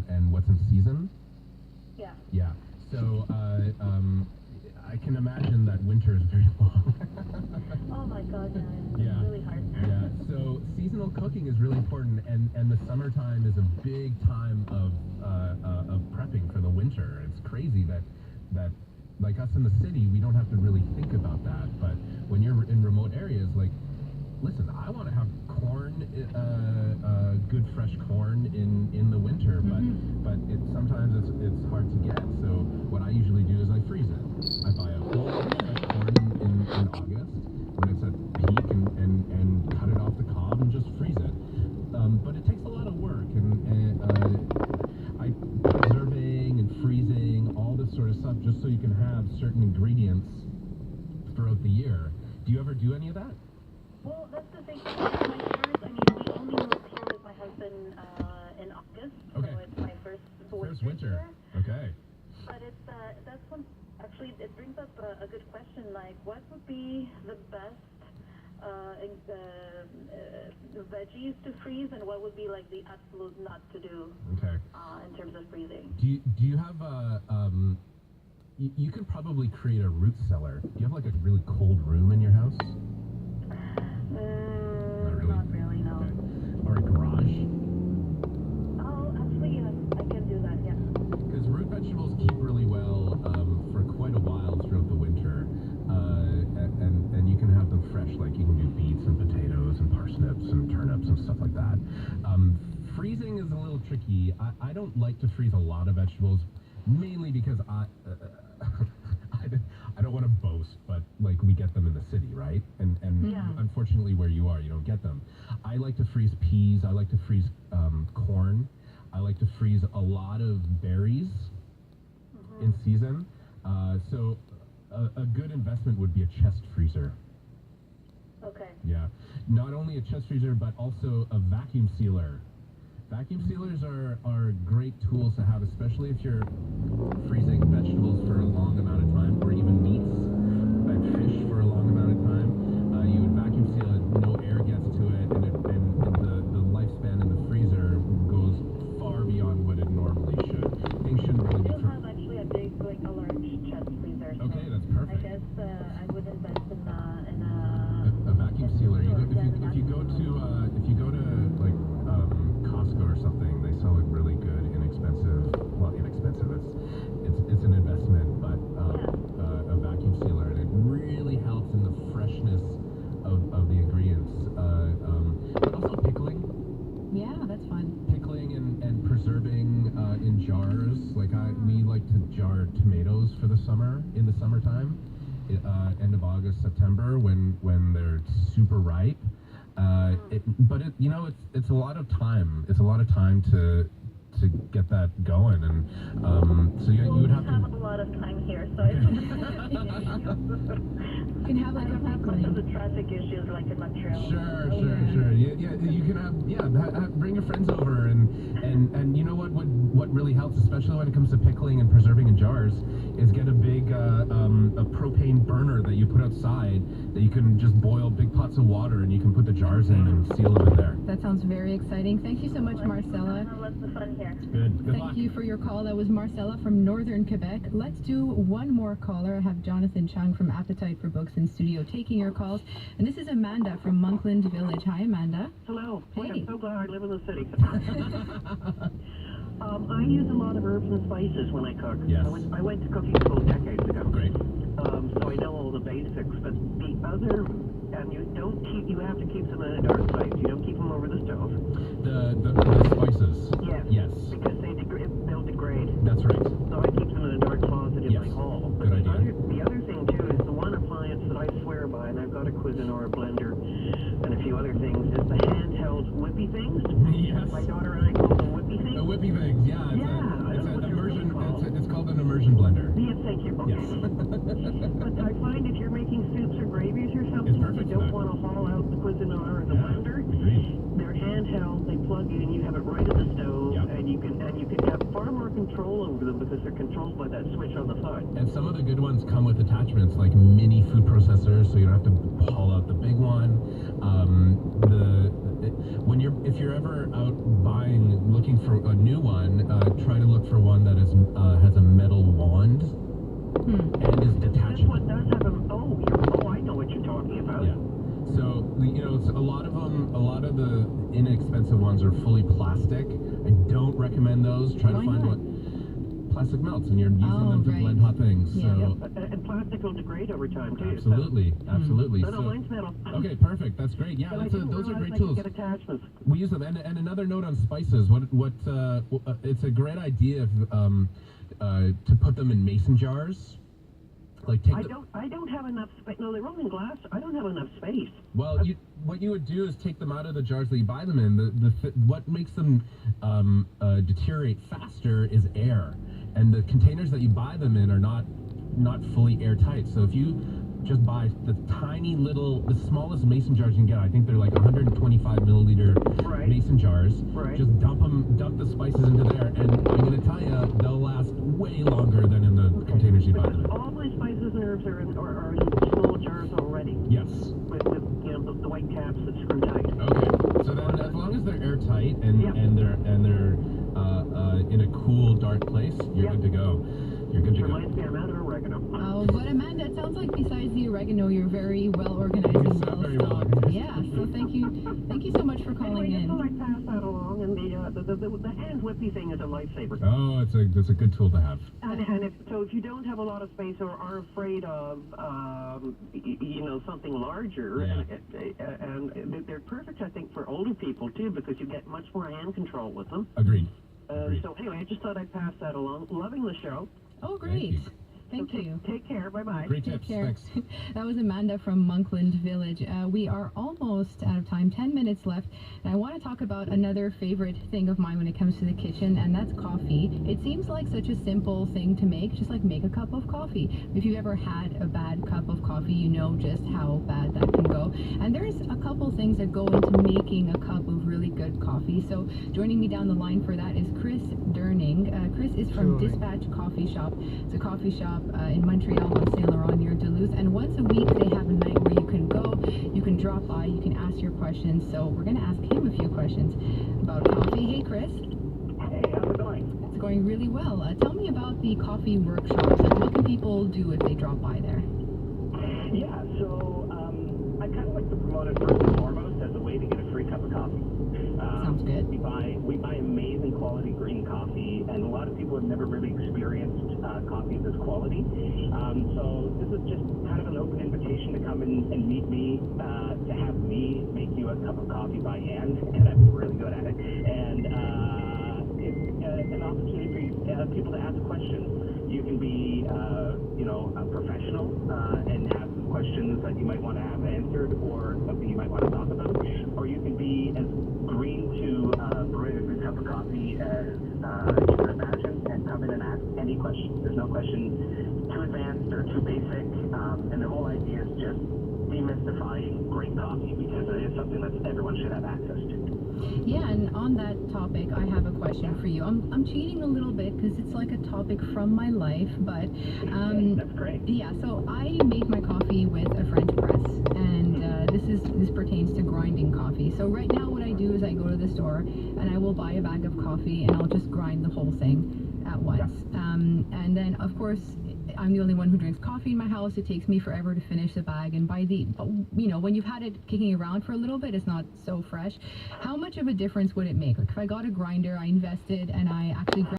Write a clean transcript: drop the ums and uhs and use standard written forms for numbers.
and what's in season. Yeah. Yeah. So I can imagine that winter is very long. Oh my God, yeah. Yeah. It's really hard. Yeah. So seasonal cooking is really important, and the summertime is a big time of prepping for the winter. It's crazy that like us in the city, we don't have to really think about that. But when you're in remote areas, like, listen, I want to have corn, good fresh corn in the winter, but sometimes it's hard to get. So what I usually do is I freeze it. I buy a whole fresh corn in August when it's at peak and cut it off the cob and just freeze it. But it takes a lot of work, and I preserving and freezing all this sort of stuff just so you can have certain ingredients throughout the year. Do you ever do any of that? Well, that's the thing. We only moved here with my husband in August, Okay. so it's my first winter. here. Okay. But that's one. Actually, it brings up a good question. Like, what would be the best veggies to freeze, and what would be like the absolute not to do? Okay. In terms of freezing. Do you have a you could probably create a root cellar. Do you have like a really cold room in your house? Not really, no. Okay. Or a garage? Oh, actually, yes, I can do that, yeah. Because root vegetables keep really well for quite a while throughout the winter, and you can have them fresh. Like you can do beets and potatoes and parsnips and turnips and stuff like that. Freezing is a little tricky. I don't like to freeze a lot of vegetables, mainly because I don't want to boast, but like we get them in the city, right? And Yeah. Unfortunately, where you are, you don't get them. I like to freeze peas. I like to freeze corn. I like to freeze a lot of berries in season. So a good investment would be a chest freezer. Okay. Yeah. Not only a chest freezer, but also a vacuum sealer. Vacuum sealers are great tools to have, especially if you're freezing vegetables for a long amount of time, or even meats and fish for a long amount of time. You would vacuum seal it, no air gets to it, and the lifespan in the freezer goes far beyond what it normally should. Things shouldn't really be. I still have actually a big, like a large chest freezer. So Okay, that's perfect. I guess I would invest in a vacuum sealer. If you go to like Costco or something, they sell it really good, inexpensive. Well, inexpensive. It's an investment, but a vacuum sealer, and it really helps in the freshness of the ingredients. But also pickling. Yeah, that's fun. Pickling and preserving in jars. Like we like to jar tomatoes for the summer, in the summertime, end of August, September, when they're super ripe. But it's a lot of time. It's a lot of time to get that going, and so you would have to have a lot of time here, so You can have like a not much of pickling. the traffic issues like in Montreal. Sure. Yeah, you can have bring your friends over, and you know what really helps, especially when it comes to pickling and preserving in jars, is get a big a propane burner that you put outside that you can just boil big pots of water, and you can put the jars in and seal them in there. That sounds very exciting. Thank you so much, Marcella. Lots of fun here. Good luck. Thank you for your call. That was Marcella from Northern Quebec. Let's do one more caller. I have Jonathan Chung from Appetite for Books in studio taking your calls. And this is Amanda from Monkland Village. Hi, Amanda. Hello. Boy, Hey. I'm so glad I live in the city. I use a lot of herbs and spices when I cook. Yes. I went to cooking school decades ago. Great. So I know all the basics. But the other, and you have to keep them in a dark place. You don't keep them over the stove. The spices. Yes. Yes. Because they'll degrade. That's right. So I keep them in a dark closet in Yes. my hall. Good idea. The other thing too is the one appliance that I swear by, and I've got a Cuisinart, a blender, and a few other things, is the handheld whippy things. Yes. My daughter and I call them whippy things. The whippy things, yeah. Yeah, I It's don't know an what they're immersion. really called. It's called an immersion blender. Yes, thank you. Okay. Yes. But I find if you're making soups or gravies or something, It's perfect you for don't that. want to haul out the Cuisinart or the blender. Agreed. They're handheld. They plug in. You have it right at the stove, Yep. and you can have far more control over them because they're controlled by that switch on the side. And some of the good ones come with attachments like mini food processors, so you don't have to haul out the big one. if you're ever out looking for a new one, try to look for one that has a metal wand and is This detachable. one does have I know what you're talking about. Yeah. So it's a lot of the inexpensive ones are fully plastic. I don't recommend those. Try to Why find not? what plastic melts, and you're using them to right. blend hot things. Yeah. So And plastic will degrade over time, too. absolutely. So, no, So mine's metal. okay, perfect. That's great. Yeah, But I didn't those are realize great I could tools. get attachments. We use them. And another note on spices. It's a great idea to put them in mason jars. Like I don't have enough space. No, they're rolling glass. I don't have enough space. Well, what you would do is take them out of the jars that you buy them in. What makes them deteriorate faster is air, and the containers that you buy them in are not fully airtight. So if you just buy the smallest mason jars you can get, I think they're like 125 milliliter Right. mason jars. Right. Just dump the spices into there, and I'm going to tell you, they'll last way longer than in the containers you buy them in. All my spices and herbs are in small jars already. Yes. With the white caps that screw tight. Okay, so then as long as they're airtight and Yep. and they're in a cool, dark place, you're Yep. good to go. You're good to go. Reminds me, I'm out of oregano. Oh, but Amanda, it sounds like besides the oregano, you're very well organized and You sound well very well stocked. organized. Yeah, so thank you so much for calling Anyway, so I in. pass that along, and the hand whippy thing is a lifesaver. Oh, it's a good tool to have. And if you don't have a lot of space or are afraid of something larger, Yeah. and they're perfect, I think, for older people too, because you get much more hand control with them. Agreed. Agreed. So anyway, I just thought I'd pass that along. Loving the show. Oh, Thank great. you. Thank So you. Take care. Bye bye. Great Take tips. care. Thanks. That was Amanda from Monkland Village. We are almost out of time, 10 minutes left. And I want to talk about another favorite thing of mine when it comes to the kitchen, and that's coffee. It seems like such a simple thing to make, just like make a cup of coffee. If you've ever had a bad cup of coffee, you know just how bad that can go. And there's a couple things that go into making a cup of really good coffee. So joining me down the line for that is Chris Durning. Chris is from Dispatch Coffee Shop. It's a coffee shop in Montreal on Saint Laurent near Duluth, and once a week they have a night where you can go, you can drop by, you can ask your questions. So we're going to ask him a few questions about coffee. Hey Chris. Hey, how's it going? It's going really well. Tell me about the coffee workshops. Like, what can people do if they drop by there? Yeah, so I kind of like to promote it first and foremost as a way to get a free cup of coffee. Sounds good. We buy amazing quality green coffee, and a lot of people have never really experienced coffee of this quality. So this is just kind of an open invitation to come and meet me, to have me make you a cup of coffee by hand, and I'm really good at it. And it's an opportunity for people to ask questions. You can be, a professional and have some questions that you might want to have answered, or something you might want to talk about, or you can be as green to brewing a good cup of coffee as you can imagine, and come in and ask any question. There's no question too advanced or too basic, and the whole idea is just demystifying great coffee, because it is something that everyone should have access to. Yeah, and on that topic, I have a question for you. I'm cheating a little bit because it's like a topic from my life, but That's great. yeah. So I make my coffee with a French press, and this pertains to grinding coffee. So right now, what I do is I go to the store and I will buy a bag of coffee and I'll just grind the whole thing at once. And then of course, I'm the only one who drinks coffee in my house. It takes me forever to finish the bag, and when you've had it kicking around for a little bit, it's not so fresh. How much of a difference would it make? Like if I got a grinder, I invested, and I actually